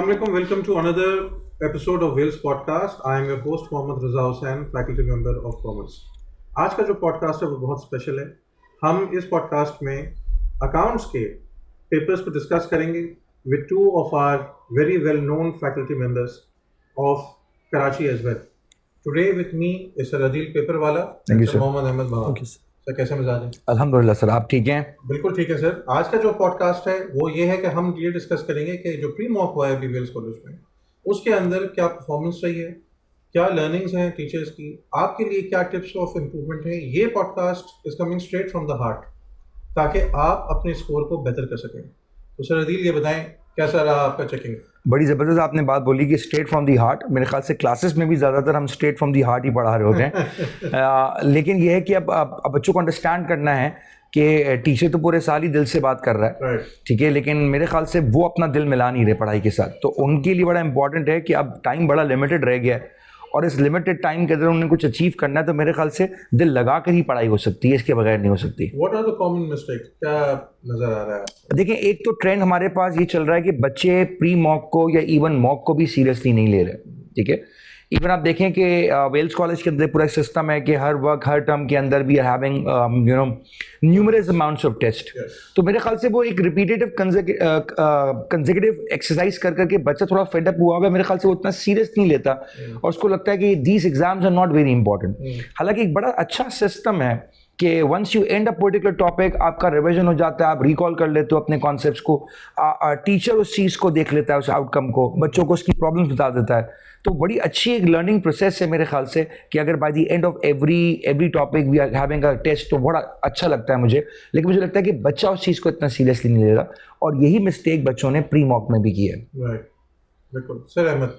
Assalamualaikum. Welcome to another episode of Wales Podcast. I am your host Mohammad Raza Hussain, faculty member of Commerce. आज का जो podcast है वो बहुत special है. हम इस पॉडकास्ट में अकाउंट्स के पेपर्स को डिस्कस करेंगे with two of our very well known faculty members of Karachi as well. Today with me is Sir Adil Paperwala and Sir Mohammad Ahmed Bahar. Thank you, sir. Sir कैसे मिजाज हैं? अल्हम्दुलिल्लाह sir, आप ठीक हैं? बिल्कुल ठीक है सर. आज का जो पॉडकास्ट है वो ये है कि हम ये डिस्कस करेंगे कि जो प्री मॉक हुआ है अभी वेल्स कॉलेज में, उसके अंदर क्या परफॉर्मेंस रही है, क्या लर्निंग्स हैं टीचर्स की, आपके लिए क्या टिप्स ऑफ इम्प्रूवमेंट है. ये podcast is coming straight from the heart ताकि आप अपने स्कोर को बेहतर कर सकें. तो सर अदील ये बताएं कैसा रहा आपका चेकिंग? बड़ी ज़बरदस्त आपने बात बोली कि स्ट्रेट फ्रॉम दी हार्ट. मेरे ख्याल से क्लासेस में भी ज़्यादातर हम स्ट्रेट फ्रॉम दी हार्ट ही पढ़ा रहे होते हैं. लेकिन ये है कि अब बच्चों को अंडरस्टैंड करना है कि टीचर तो पूरे साल ही दिल से बात कर रहा है, ठीक है, लेकिन मेरे ख्याल से वो अपना दिल मिला नहीं रहे पढ़ाई के साथ. तो उनके लिए बड़ा इंपॉर्टेंट है कि अब टाइम बड़ा लिमिटेड रह गया है और इस लिमिटेड टाइम के अंदर उन्हें कुछ अचीव करना है. तो मेरे ख्याल से दिल लगा कर ही पढ़ाई हो सकती है, इसके बगैर नहीं हो सकती. What are the common mistakes, क्या नजर आ रहा है? देखिए, एक तो ट्रेंड हमारे पास ये चल रहा है कि बच्चे प्री मॉक को या इवन मॉक को भी सीरियसली नहीं ले रहे, ठीक है. इवन आप देखें कि वेल्स कॉलेज के अंदर पूरा सिस्टम है कि हर वक्त हर टर्म के अंदर we are having numerous amounts of test. तो मेरे ख्याल से वो एक रिपीटेटिव कंसेक्यूटिव एक्सरसाइज कर करके बच्चा थोड़ा फेड अप हुआ है. मेरे ख्याल से वो इतना सीरियस नहीं लेता और उसको लगता है कि these exams are not very important. हालांकि एक बड़ा अच्छा सिस्टम है कि once you end a particular topic आपका रिवीजन हो जाता है, आप रिकॉल कर लेते हो अपने कॉन्सेप्ट्स को, टीचर उस चीज़ को देख लेता है, उस आउटकम को, बच्चों को उसकी प्रॉब्लम्स बता देता है. तो बड़ी अच्छी एक लर्निंग प्रोसेस है मेरे ख्याल से कि अगर by the end of every topic we are having a test, तो बड़ा अच्छा लगता है मुझे. लेकिन मुझे लगता है कि बच्चा उस चीज़ को इतना सीरियसली नहीं ले रहा और यही मिस्टेक बच्चों ने प्री मॉक में भी की है. राइट, बिल्कुल. सर अहमद?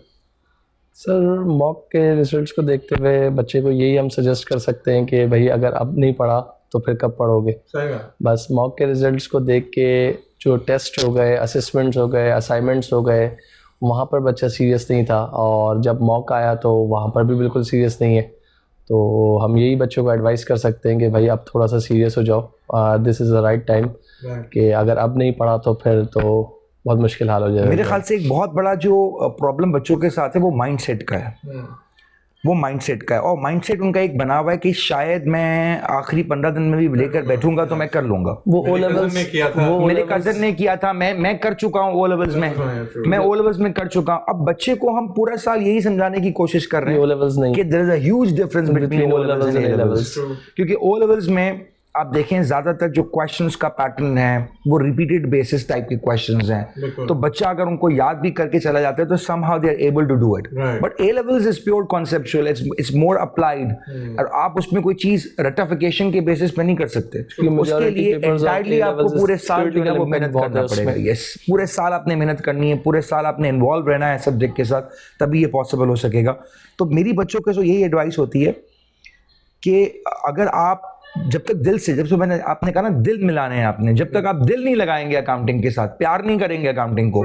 सर, मॉक के रिजल्ट्स को देखते हुए बच्चे को यही हम सजेस्ट कर सकते हैं कि भाई अगर अब नहीं पढ़ा तो फिर कब पढ़ोगे. सही बात. बस मॉक के रिजल्ट्स को देख के जो टेस्ट हो गए, असेसमेंट्स हो गए, असाइनमेंट्स हो गए, वहाँ पर बच्चा सीरियस नहीं था और जब मॉक आया तो वहाँ पर भी बिल्कुल सीरियस नहीं है. तो हम यही बच्चों को एडवाइस कर सकते हैं कि भाई अब थोड़ा सा सीरियस हो जाओ. This is the right time कि अगर अब नहीं पढ़ा तो फिर तो बहुत मुश्किल हाल हो जाएगा. मेरे ख्याल से एक बहुत बड़ा जो प्रॉब्लम बच्चों के साथ है वो माइंडसेट का है. वो माइंडसेट का है और माइंडसेट उनका एक बना हुआ है कि शायद मैं आखिरी 15 दिन में भी लेकर बैठूंगा तो मैं कर लूंगा. वो ओ लेवल्स ने किया था, मेरे कजन ने किया था, मैं कर चुका हूँ ओ लेवल्स में, मैं ओ लेवल्स में कर चुका हूँ. अब बच्चे को हम पूरा साल यही समझाने की कोशिश कर रहे हैं ओ लेवल्स नहीं कि there is a huge difference between O levels and A levels. क्योंकि ओ लेवल्स में आप देखें ज्यादातर जो क्वेश्चंस का पैटर्न है वो रिपीटेड बेसिस टाइप के क्वेश्चंस हैं. तो बच्चा अगर उनको याद भी करके चला जाता है तो somehow they are able to do it. But A levels is pure conceptual, it's more applied और आप उसमें कोई चीज रटिफिकेशन के बेसिस पे नहीं कर सकते. उसके लिए एंटायरली आपको पूरे साल जो है वो मेहनत करना पड़ेगा. यस, पूरे साल आपने मेहनत करनी है, पूरे साल आपने इन्वॉल्व रहना है सब्जेक्ट के साथ, तभी ये पॉसिबल हो सकेगा. तो मेरी बच्चों को यही एडवाइस होती है कि अगर आप जब तक दिल से, जब से मैंने आपने कहा ना दिल मिलाने हैं आपने, जब तक आप दिल नहीं लगाएंगे अकाउंटिंग के साथ, प्यार नहीं करेंगे अकाउंटिंग को,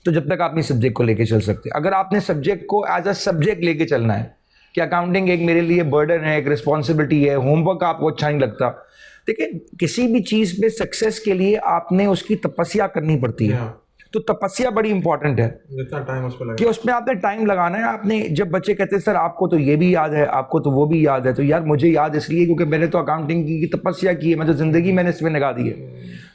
तो जब तक आप नहीं सब्जेक्ट को लेके चल सकते. अगर आपने सब्जेक्ट को एज अ सब्जेक्ट लेके चलना है कि अकाउंटिंग एक मेरे लिए बर्डन है, एक रिस्पॉन्सिबिलिटी है, होमवर्क आपको अच्छा नहीं लगता. देखिए, किसी भी चीज में सक्सेस के लिए आपने उसकी तपस्या करनी पड़ती है. तो तपस्या बड़ी इंपॉर्टेंट है, जितना टाइम उस पर कि उसमें आपने टाइम लगाना है. आपने जब बच्चे कहते हैं सर आपको तो ये भी याद है, आपको तो वो भी याद है, तो यार मुझे याद इसलिए क्योंकि मैंने तो अकाउंटिंग की तपस्या की है, मैं तो जिंदगी मैंने इसमें लगा दी है.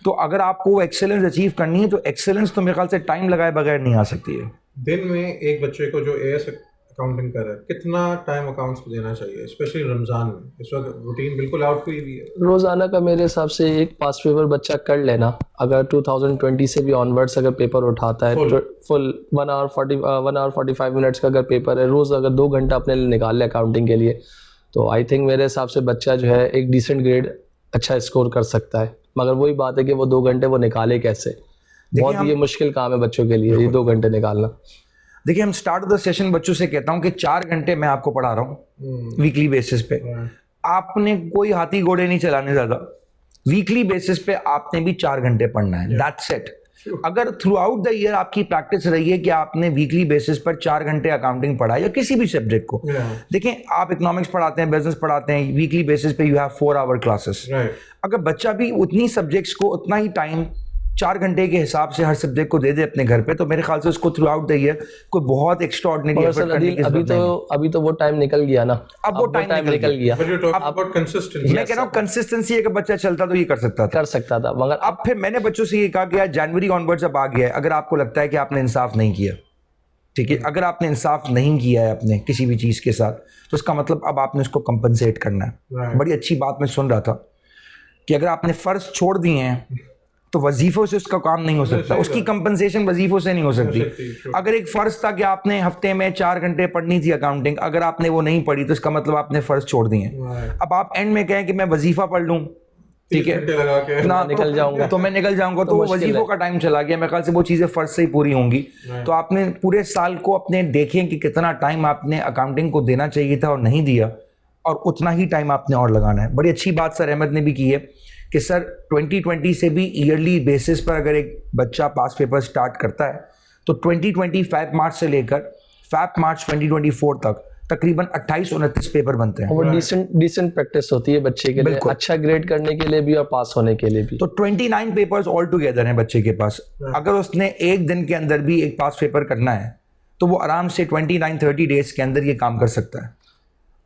तो अगर आपको वो एक्सेलेंस अचीव करनी है तो एक्सेलेंस तो मेरे ख्याल से टाइम लगाए बगैर नहीं आ सकती है. दिन में एक बच्चे को जो एएस अकाउंटिंग कर रहा है कितना टाइम अकाउंट्स को देना चाहिए, स्पेशली रमजान में? इस वक्त रूटीन बिल्कुल आउट हुई हुई है. रोजाना का मेरे हिसाब से एक पास पेपर बच्चा कर लेना. अगर 2020 से भी ऑनवर्ड्स अगर पेपर उठाता है फुल 1 आवर 45 मिनट्स का अगर पेपर है, रोज अगर 2 घंटा अपने लिए निकाल ले अकाउंटिंग के लिए, तो आई थिंक मेरे हिसाब से बच्चा जो है एक डिसेंट ग्रेड अच्छा स्कोर कर सकता है. मगर वही बात है कि वो 2 घंटे वो निकाले कैसे. बहुत ये मुश्किल काम है बच्चों के लिए ये 2 घंटे निकालना. देखिए, हम स्टार्ट ऑफ द सेशन बच्चों से कहता हूं कि 4 घंटे मैं आपको पढ़ा रहा हूं वीकली बेसिस पे. आपने कोई हाथी घोड़े नहीं चलाने ज्यादा, वीकली बेसिस पे आपने भी 4 घंटे पढ़ना है. That's it. अगर थ्रू आउट द ईयर आपकी प्रैक्टिस रही है कि आपने वीकली बेसिस पर 4 घंटे अकाउंटिंग पढ़ा या किसी भी सब्जेक्ट को, देखें आप इकोनॉमिक्स पढ़ाते हैं, बिजनेस पढ़ाते हैं, वीकली बेसिस पे यू हैव 4 आवर क्लासेस. अगर बच्चा भी उतनी सब्जेक्ट्स को उतना ही टाइम 4 घंटे के हिसाब से हर सब्जेक्ट को दे दे अपने घर पे, तो मेरे ख्याल से उसको थ्रू आउट द ईयर कोई बहुत एक्स्ट्राऑर्डिनरी मगर एफर्ट सर करने की अभी जरूरत नहीं है। अभी तो वो टाइम निकल गया ना, अब वो टाइम निकल गया। But you're talking about consistency. मैं कह रहा हूँ कंसिस्टेंसी, अगर बच्चा चलता तो ये कर सकता था। कर सकता था, मगर अब फिर मैंने बच्चों से ये कहा कि यार जनवरी ऑनवर्ड्स अब आ गया है, अगर आपको लगता है कि आपने इंसाफ नहीं किया, ठीक है, अगर आपने इंसाफ नहीं किया है अपने किसी भी चीज़ के साथ, तो इसका मतलब अब आपने उसको कंपनसेट करना है। Right. बड़ी अच्छी बात मैं सुन रहा था कि अगर आपने फ़र्ज छोड़ दिए हैं तो वजीफों से उसका काम नहीं हो सकता, उसकी कंपनसेशन वजीफों से नहीं हो सकती। अगर एक फ़र्ज था कि आपने हफ्ते में 4 घंटे पढ़नी थी अकाउंटिंग, अगर आपने वो नहीं पढ़ी तो इसका मतलब आपने फ़र्ज छोड़ दिए। अब आप एंड में कहें कि मैं वजीफा पढ़ लूँ, ठीक है, लगा के ना निकल जाऊंगा, तो मैं निकल जाऊंगा, तो वो वजीफों का टाइम चला गया। मेरे ख्याल से वो चीज़ें फर्ज से ही पूरी होंगी। तो आपने पूरे साल को अपने देखें कि कितना टाइम आपने अकाउंटिंग को देना चाहिए था और नहीं दिया, और उतना ही टाइम आपने और लगाना है। बड़ी अच्छी बात सर अहमद ने भी की है कि सर 2020 से भी ईयरली बेसिस पर अगर एक बच्चा पास पेपर स्टार्ट करता है तो 2025 मार्च से लेकर फैब मार्च 2024 तक तकरीबन 28-29 पेपर बनते हैं। वो डिसेंट प्रैक्टिस होती है बच्चे के लिए, अच्छा ग्रेड करने के लिए भी और पास होने के लिए भी। तो 29 पेपर्स ऑल टुगेदर हैं बच्चे के पास। अगर उसने एक दिन के अंदर भी एक पास पेपर करना है तो वो आराम से 29-30 डेज के अंदर ये काम कर सकता है।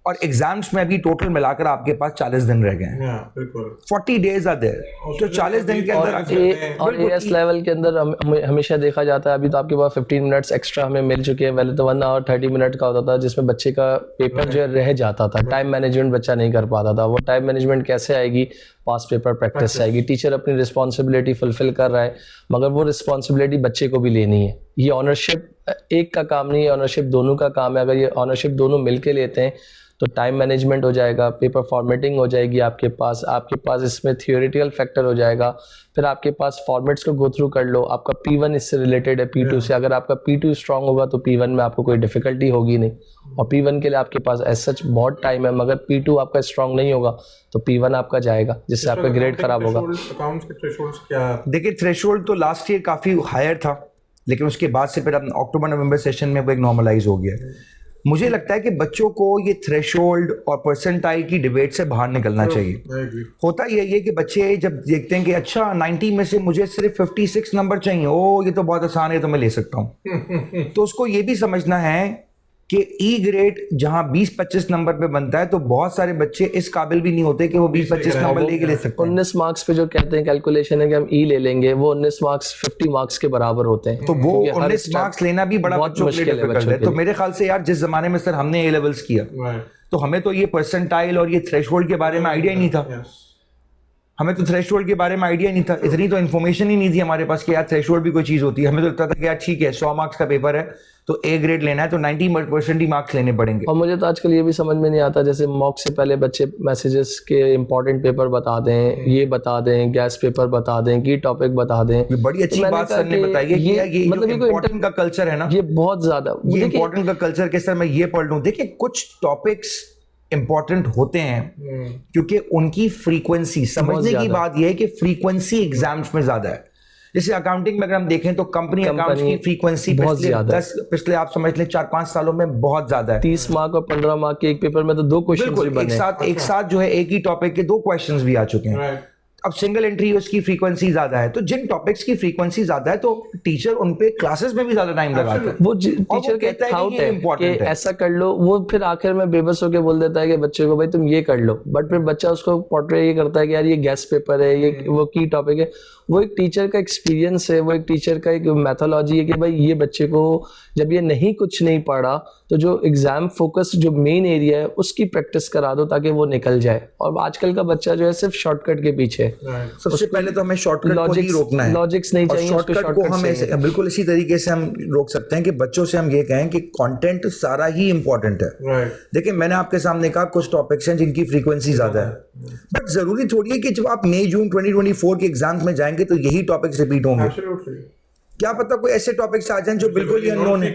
और एग्जाम्स में अभी टोटल मिलाकर आपके पास 40 दिन रह गए हैं। 40 डेज आर देयर, तो 40 दिन के अंदर और एएस लेवल के अंदर हमेशा देखा जाता है, अभी तो आपके पास 15 मिनट्स एक्स्ट्रा हमें मिल चुके हैं। पहले तो 1 आवर 30 मिनट का होता था जिसमें बच्चे का पेपर जो है रह जाता था, टाइम मैनेजमेंट बच्चा नहीं कर पाता था। वो टाइम मैनेजमेंट कैसे आएगी, पास पेपर प्रैक्टिस से आएगी। टीचर अपनी रिस्पॉन्सिबिलिटी फुलफिल कर रहा है, मगर वो रिस्पॉन्सिबिलिटी बच्चे को भी लेनी है। ये ऑनरशिप एक का काम नहीं है, ऑनरशिप दोनों का काम है। अगर ये ऑनरशिप दोनों मिलके लेते हैं तो टाइम मैनेजमेंट हो जाएगा, पेपर फॉर्मेटिंग हो जाएगी आपके पास इसमें थियोरेटिकल फैक्टर हो जाएगा। फिर आपके पास फॉर्मेट्स को गो थ्रू कर लो, आपका P1 इससे रिलेटेड है P2 से। अगर आपका P2 स्ट्रांग होगा तो P1 में आपको कोई डिफिकल्टी होगी नहीं, और P1 के लिए आपके पास एज सच बहुत टाइम है। मगर P2 आपका स्ट्रांग नहीं होगा तो P1 आपका जाएगा, जिससे आपका ग्रेड खराब होगा। अकाउंट्स के थ्रेशोल्ड्स क्या है? देखिए थ्रेशोल्ड तो लास्ट ईयर काफ़ी हायर था, लेकिन उसके बाद से फिर अब अक्टूबर नवंबर सेशन में वो एक नॉर्मलाइज हो गया है। मुझे लगता है कि बच्चों को ये थ्रेशोल्ड और परसेंटाइल की डिबेट से बाहर निकलना चाहिए। होता यही है कि बच्चे जब देखते हैं कि अच्छा 90 में से मुझे सिर्फ 56 नंबर चाहिए, ओ ये तो बहुत आसान है, तो मैं ले सकता हूँ। तो उसको ये भी समझना है कि ई ग्रेड जहां 20-25 नंबर पे बनता है तो बहुत सारे बच्चे इस काबिल भी नहीं होते कि वो 20-25 नंबर लेके ले सकते हैं। 19 मार्क्स पे जो कहते हैं कैलकुलेशन है कि हम ई ले लेंगे, वो 19 मार्क्स 50 मार्क्स के बराबर होते हैं। तो वो 19 मार्क्स लेना भी बड़ा बच्चों के लिए डिफिकल्ट है। तो मेरे ख्याल से यार जिस जमाने में सर हमने ए लेवल्स किया तो हमें तो ये परसेंटाइल और ये थ्रेशोल्ड के बारे में आइडिया ही नहीं था। हमें तो थ्रेशोल्ड के बारे में आइडिया नहीं था, इतनी तो इन्फॉर्मेशन ही नहीं थी हमारे पास कि यार थ्रेशोल्ड भी कोई चीज़ होती है। हमें तो लगता था कि यार ठीक है 100 मार्क्स का पेपर है तो ए ग्रेड लेना है तो 90% ही मार्क्स लेने पड़ेंगे। और मुझे तो आजकल ये भी समझ में नहीं आता, जैसे मॉक से पहले बच्चे मैसेजेस के इंपॉर्टेंट पेपर बता दें, ये बता दें, गैस पेपर बता दें, की टॉपिक बता दें। ये बड़ी अच्छी बात सर ने बताई है कि ये मतलब इम्पोर्टेंट का कल्चर है ना, ये बहुत ज्यादा ये इम्पोर्टेंट का कल्चर के सर मैं ये पढ़ लूँ। देखिए कुछ टॉपिक्स इंपॉर्टेंट होते हैं क्योंकि उनकी फ्रीक्वेंसी, समझने की बात यह है कि फ्रीक्वेंसी एग्जाम्स में ज्यादा है। जैसे अकाउंटिंग में अगर हम देखें तो कंपनी अकाउंट्स की फ्रीक्वेंसी पिछले आप समझ लें 4-5 सालों में बहुत ज्यादा है। 30 मार्क और 15 मार्क के एक पेपर में तो 2 क्वेश्चन भी बने एक साथ जो है एक ही टॉपिक के 2 क्वेश्चंस भी आ चुके हैं। अब सिंगल एंट्री उसकी फ्रीक्वेंसी ज्यादा है, तो जिन टॉपिक्स की फ्रीक्वेंसी ज्यादा है तो टीचर उन पे क्लासेस में भी ज्यादा टाइम लगाता है। वो टीचर कहता है कि ऐसा कर लो, वो फिर आखिर में बेबस होकर बोल देता है कि बच्चे को भाई तुम ये कर लो, बट फिर बच्चा उसको पोर्ट्रे ये करता है कि यार ये गेस्ट पेपर है, ये वो की टॉपिक है। वो एक टीचर का एक्सपीरियंस है, वो एक टीचर का एक मैथोलॉजी है कि भाई ये बच्चे को जब ये नहीं कुछ नहीं पढ़ा तो जो एग्जाम फोकस जो मेन एरिया है उसकी प्रैक्टिस करा दो ताकि वो निकल जाए। और आजकल का बच्चा जो है सिर्फ शॉर्टकट के पीछे, सबसे पहले तो हमें शॉर्टकट को ही रोकना है, लॉजिक्स नहीं चाहिए, शॉर्टकट को हमें बिल्कुल इसी तरीके से हम रोक सकते हैं कि बच्चों से हम ये कहें कि कंटेंट सारा ही इंपॉर्टेंट है। देखिए मैंने आपके सामने कहा कुछ टॉपिक्स हैं जिनकी फ्रीक्वेंसी ज्यादा है, बट जरूरी थोड़ी है कि जब आप मई जून 2024 के एग्जाम्स में जाएंगे तो यही टॉपिक्स रिपीट होंगे। क्या पता कोई ऐसे टॉपिक्स आ जाएं जो बिल्कुल ही अननोन है,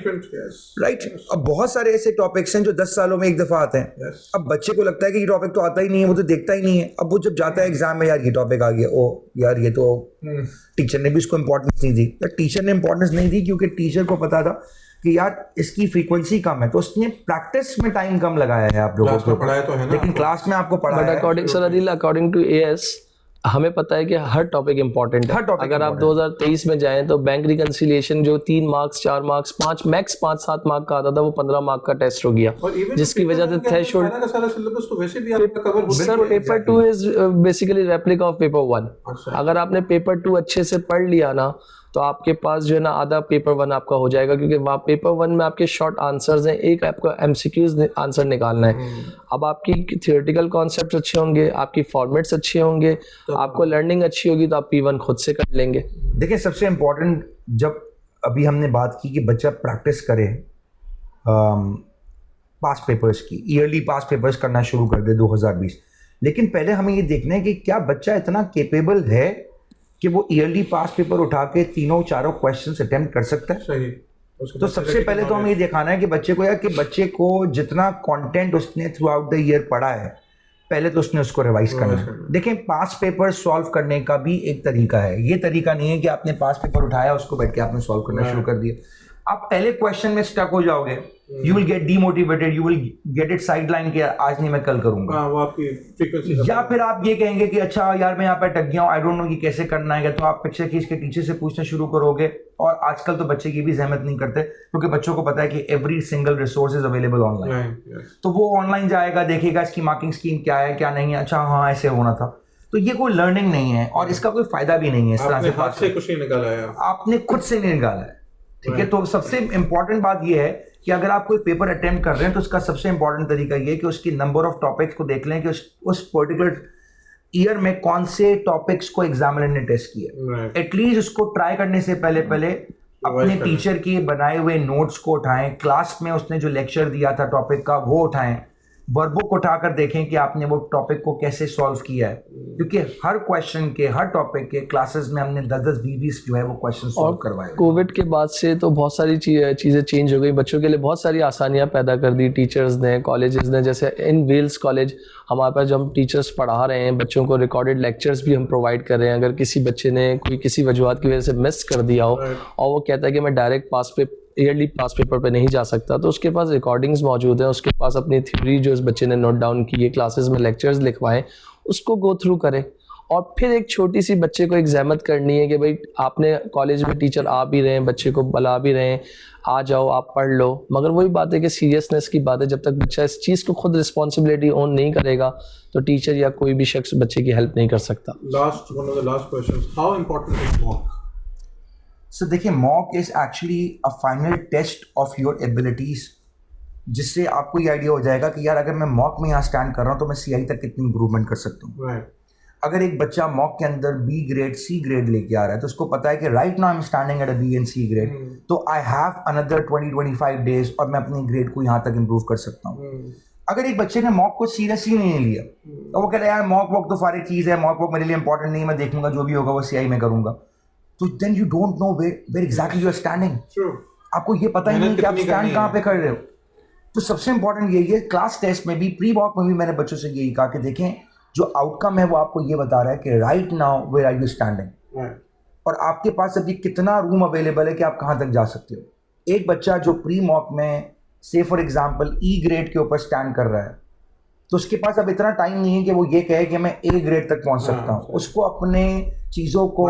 राइट। अब बहुत सारे ऐसे टॉपिक्स हैं जो 10 सालों में एक दफा आते हैं। अब बच्चे को लगता है कि ये टॉपिक तो आता ही नहीं है, वो तो देखता ही नहीं है। अब वो जब जाता है एग्जाम में, यार ये टॉपिक आ गया, ओ यार ये तो टीचर ने भी इसको इंपॉर्टेंस नहीं दी। टीचर ने इंपॉर्टेंस नहीं दी क्योंकि टीचर को पता था कि यार इसकी फ्रीक्वेंसी कम है, तो उसने प्रैक्टिस में टाइम कम लगाया है आप लोगों को, पढ़ाया तो है ना, लेकिन क्लास में आपको पढ़ाया है। अकॉर्डिंग टू एएस हमें पता है कि हर टॉपिक इंपॉर्टेंट है। हर topic अगर आप important 2023 में जाएं तो बैंक रिकंसिलिएशन जो 3 मार्क्स 4 मार्क्स 5 मैक्स 5-7 मार्क का आता था वो 15 मार्क का टेस्ट हो गया, और even जिसकी वजह से थ्रेशोल्ड सारा का सारा सिलेबस तो वैसे भी आपका कवर हो sir paper 2 is basically replica of paper 1। अच्छा। अगर आपने पेपर 2 अच्छे से पढ़ लिया ना तो आपके पास जो है ना आधा पेपर 1 आपका हो जाएगा, क्योंकि वहाँ पेपर 1 में आपके शॉर्ट आंसर्स हैं, एक आपको एमसीक्यूज आंसर निकालना है। अब आपकी थियोरेटिकल कॉन्सेप्ट्स अच्छे होंगे, आपकी फॉर्मेट्स अच्छे होंगे, आपको लर्निंग अच्छी होगी तो आप P1 खुद से कर लेंगे। देखिए सबसे इम्पोर्टेंट, जब अभी हमने बात की कि बच्चा प्रैक्टिस करे पास पेपर्स की, ईयरली पास पेपर्स करना शुरू कर दे 2020, लेकिन पहले हमें ये देखना है कि क्या बच्चा इतना केपेबल है कि वो ईयरली पास पेपर उठा के तीनों चारों क्वेश्चंस अटेम्प्ट कर सकता है। सही। तो सबसे पहले तो हमें ये दिखाना है कि बच्चे को, यार कि बच्चे को जितना कंटेंट उसने थ्रू आउट द ईयर पढ़ा है, पहले तो उसने उसको रिवाइज करना है। देखें, पास पेपर सॉल्व करने का भी एक तरीका है। ये तरीका नहीं है कि आपने पास पेपर उठाया उसको बैठ के आपने सॉल्व करना शुरू कर दिया। आप पहले क्वेश्चन में स्टक हो जाओगे, you will get demotivated, you will get it sideline कि आज नहीं मैं कल करूंगा। वो आपकी फ्रीक्वेंसी, या फिर आप ये कहेंगे कि अच्छा यार मैं यहाँ पे अटक गया हूँ, आई डोंट नो कि कैसे करना है, तो आप पिक्चर की इसके टीचर से पूछना शुरू करोगे। और आजकल तो बच्चे की भी जहमत नहीं करते, क्योंकि बच्चों को पता है कि every single resource is available online. तो वो ऑनलाइन जाएगा, देखेगा इसकी मार्किंग स्कीम क्या है क्या नहीं है, अच्छा हाँ ऐसे होना था। तो ये कोई लर्निंग नहीं है और इसका कोई फायदा भी नहीं है। इस तरह से हाथ से कुछ नहीं निकाला है, आपने खुद से नहीं निकाला है, ठीक है। तो सबसे इंपॉर्टेंट बात यह है कि अगर आप कोई पेपर अटेम्प्ट कर रहे हैं तो उसका सबसे इंपॉर्टेंट तरीका ये है कि उसकी नंबर ऑफ टॉपिक्स को देख लें कि उस पर्टिकुलर ईयर में कौन से टॉपिक्स को एग्जामिनर ने टेस्ट किया। एटलीस्ट उसको ट्राई करने से पहले अपने टीचर के बनाए हुए नोट्स को उठाएं, क्लास में उसने जो लेक्चर दिया था टॉपिक का वो उठाएं, वर्कबुक उठाकर देखें कि आपने वो टॉपिक को कैसे सॉल्व किया है, क्योंकि हर क्वेश्चन के, हर टॉपिक के क्लासेस में हमने 10-10, 20-20 जो है वो क्वेश्चन सॉल्व करवाए। कोविड के बाद से तो बहुत सारी चीज़ें चेंज हो गई, बच्चों के लिए बहुत सारी आसानियां पैदा कर दी टीचर्स ने, कॉलेजेस ने। जैसे इन वेल्स कॉलेज हमारे पास जो हम टीचर्स पढ़ा रहे हैं बच्चों को, रिकॉर्डेड लेक्चर्स भी हम प्रोवाइड कर रहे हैं। अगर किसी बच्चे ने कोई किसी वजूहत की वजह से मिस कर दिया हो और वो कहता है कि मैं डायरेक्ट ईयरली पास पेपर पे नहीं जा सकता, तो उसके पास रिकॉर्डिंग्स मौजूद हैं, उसके पास अपनी थ्योरी जो उस बच्चे ने नोट डाउन की है, क्लासेस में लेक्चर्स लिखवाएं, उसको गो थ्रू करें। और फिर एक छोटी सी बच्चे को एक जहमत करनी है कि भाई आपने कॉलेज में टीचर आ भी रहे हैं, बच्चे को बुला भी रहे हैं, आ जाओ आप पढ़ लो, मगर वही बात है कि सीरियसनेस की बात है, जब तक बच्चा इस चीज़ को खुद रिस्पॉन्सिबिलिटी ओन नहीं करेगा तो टीचर या कोई भी शख्स बच्चे की हेल्प नहीं कर सकता। One of the last questions, how important is mock? So देखिए, mock is actually a final test of your abilities, जिससे आपको ये आइडिया हो जाएगा कि यार अगर मैं मॉक में यहाँ स्टैंड कर रहा हूँ तो मैं CI तक कितनी इंप्रूवमेंट कर सकता हूँ। अगर एक बच्चा मॉक के अंदर B ग्रेड C ग्रेड लेके आ रहा है तो उसको पता है कि right now I am standing at a B and C grade, तो आई हैव अनदर 20-25 डेज और मैं अपनी ग्रेड को यहाँ तक इंप्रूव कर सकता हूँ। अगर एक बच्चे ने मॉक को सीरियसली नहीं लिया तो वो कह रहा है यार मॉक वॉक तो सारी चीज़ है, मॉक वॉक मेरे लिए इंपॉर्टेंट नहीं है, मैं देखूंगा जो भी होगा वो CI में करूंगा, तो then you don't know where exactly you are standing. आपको ये पता ही नहीं कि आप स्टैंड कहाँ पे कर रहे हो। तो सबसे इंपॉर्टेंट यही है, क्लास टेस्ट में भी, प्री वॉक में भी मैंने बच्चों से यही कहा कि देखें जो आउटकम है वो आपको ये बता रहा है कि right now where are you standing, और आपके पास अभी कितना रूम अवेलेबल है कि आप कहाँ तक जा सकते हो। एक बच्चा जो प्री मॉक में से फॉर एग्जाम्पल E ग्रेड के ऊपर स्टैंड कर रहा है तो उसके पास अब इतना टाइम नहीं है कि वो ये कहे कि मैं A ग्रेड तक पहुंच सकता हूँ। उसको अपने चीज़ों को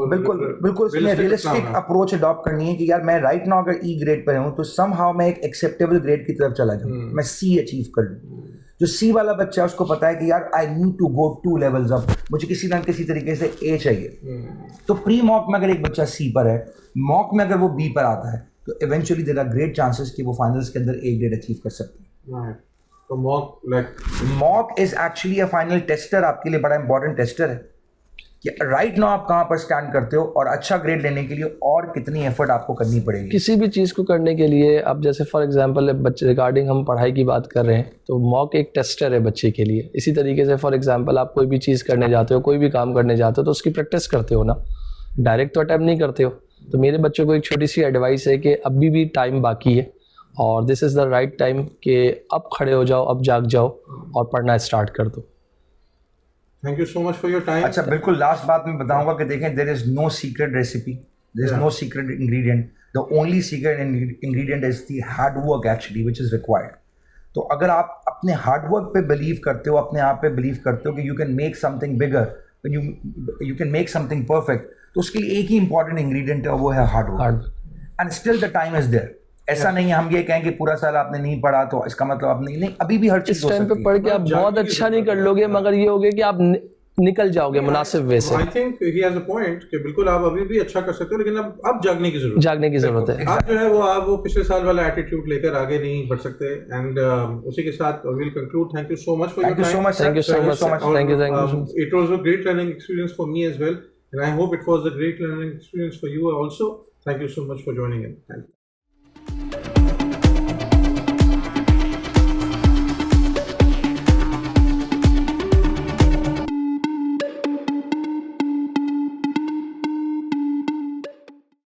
बिल्कुल उसमें रियलिस्टिक अप्रोच अडॉप्ट करनी है कि यार मैं राइट नाउ अगर E ग्रेड पर हूँ तो समहाउ मैं एक एक्सेप्टेबल ग्रेड की तरफ चला जाऊँ, मैं C अचीव कर लूँ। जो C वाला बच्चा है उसको पता है कि यार I need to go 2 levels up, मुझे किसी ना किसी तरीके से A चाहिए। तो प्री मॉक में अगर एक बच्चा C पर है, मॉक में अगर वो B पर आता है तो eventually there are great chances कि वो फाइनल्स के अंदर A ग्रेड अचीव कर सकते हैं। तो mock is actually a final tester, आपके लिए बड़ा इंपॉर्टेंट टेस्टर है कि राइट नाउ आप कहाँ पर स्टैंड करते हो और अच्छा ग्रेड लेने के लिए और कितनी एफर्ट आपको करनी पड़ेगी। किसी भी चीज़ को करने के लिए अब जैसे फॉर एग्जांपल बच्चे रिगार्डिंग हम पढ़ाई की बात कर रहे हैं तो मॉक एक टेस्टर है बच्चे के लिए। इसी तरीके से फॉर एग्जांपल आप कोई भी चीज़ करने जाते हो, कोई भी काम करने जाते हो तो उसकी प्रैक्टिस करते हो ना, डायरेक्ट तो अटैम्प्ट नहीं करते हो। तो मेरे बच्चों को एक छोटी सी एडवाइस है कि अभी भी टाइम बाकी है और this is the right time कि अब खड़े हो जाओ, अब जाग जाओ और पढ़ना स्टार्ट कर दो। Thank you so much for your time. अच्छा बिल्कुल, लास्ट बात मैं बताऊंगा कि देखें, there is no secret recipe, there is no secret ingredient, the only secret ingredient is the hard work actually which is required. तो अगर आप अपने हार्ड वर्क पे बिलीव करते हो, अपने आप पे बिलीव करते हो कि you can make something bigger, when you can make something perfect, तो उसके लिए एक ही important ingredient है, वो है hard work. And still the time is there. ऐसा नहीं है हम ये कहें कि पूरा साल आपने नहीं पढ़ा तो इसका मतलब आप नहीं अभी भी हर चीज इस टाइम पे पढ़ के आप बहुत अच्छा नहीं कर लोगे, मगर ये होगे कि आप निकल जाओगे मुनासिब वे से. I think he has a point कि बिल्कुल आप अभी भी अच्छा कर सकते हो, लेकिन अब जागने की जरूरत है. आप जो है वो पिछले साल वाला एटीट्यूड लेकर आगे नहीं बढ़ सकते. एंड उसी के साथ will conclude. Thank you so much for your time. Thank you so much. It was a great learning experience for me as well, and I hope it was a great learning experience for you also. Thank you so much for joining in. Thank you.